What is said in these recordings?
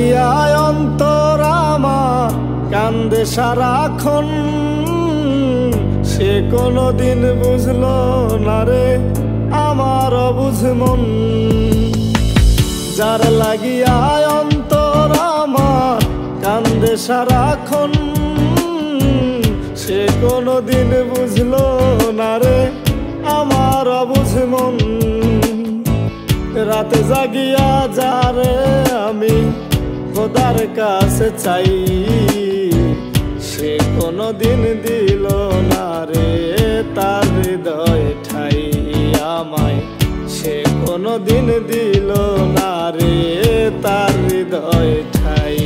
লাগিয়া অন্তর আমার কান্দে সারাক্ষণ, সে কোনদিন বুঝলো না রে আমার অবুঝ মন। যার লাগিয়া অন্তর আমার কান্দে সারাক্ষণ, সে কোনদিন বুঝলো না রে আমার অবুঝ মন। রাতে জাগিয়া যারে আমি খোদার কাছে চাই, সে কোনদিন দিল না রে তার হৃদয় ঠাই আমায়। সে কোনদিন দিল না রে তার হৃদয় ঠাই।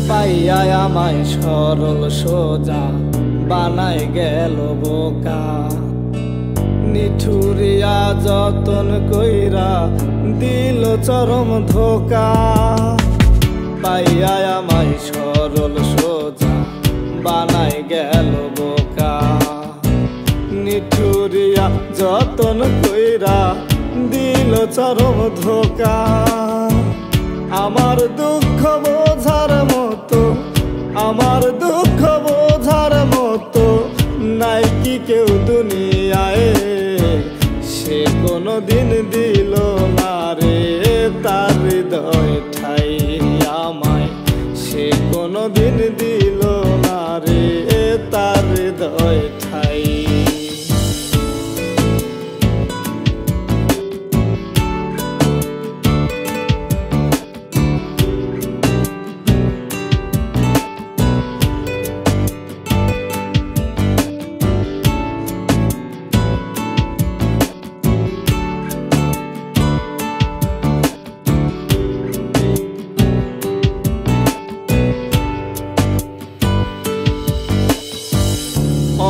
পাইয়া আমায় সরল সোজা বানাই গেল বোকা, নিঠুরিয়া যতন কইরা দিল চরম ধোকা। পাইয়া আমায় সরল সোজা বানাই গেল বোকা, নিঠুরিয়া যতন কইরা দিল চরম ধোকা। আমার দুঃখ বোঝার মতো, আমার দুঃখ বোঝার মতো নাই কি কেউ দুনিয়ায়, সে কোনদিন দিল না রে তার হৃদয় ঠাই আমায়। সে কোনদিন দিল না রে তার হৃদয় ঠাই।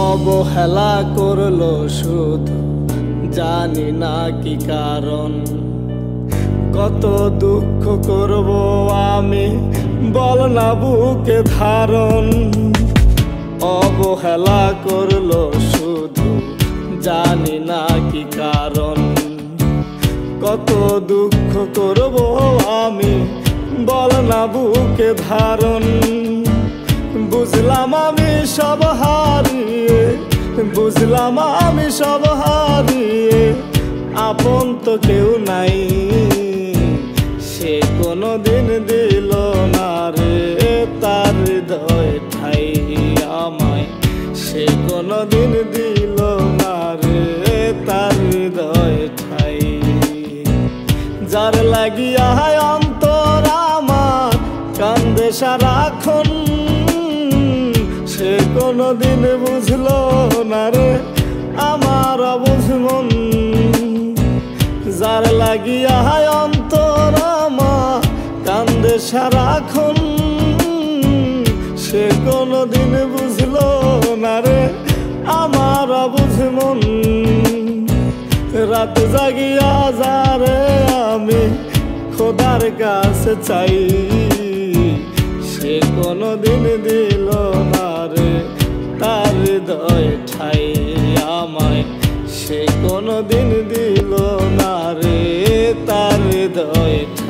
অবহেলা করলো শুধু জানি না কি কারণ, কত দুঃখ করব আমি বল না বুকে ধারণ। অবহেলা করলো শুধু জানি না কি কারণ, কত দুঃখ করব আমি বল না বুকে ধারণ। বুঝলাম আমি সব হারিয়ে, বুঝলাম আমি সব হারিয়ে, আপন তো কেউ নাই, সে কোনদিন দিল না রে তার হৃদয় ঠাই আমায়। সে কোনদিন দিল না রে তার হৃদয় ঠাই। যার লাগিয়া অন্তর আমার কান্দে সারাক্ষণ, সে কোনদিন বুঝলো না রে আমার অবুঝ মন। যার লাগিয়া অন্তর আমার কান্দে সারাক্ষণ, সে কোনদিন বুঝলো না রে আমার অবুঝ মন। রাত জাগিয়া যারে আমি খোদার কাছে চাই, সে কোনদিন দিল না রে তার হৃদয় ঠাই আমায়। সে কোনদিন দিল না রে তার হৃদয় ঠাই।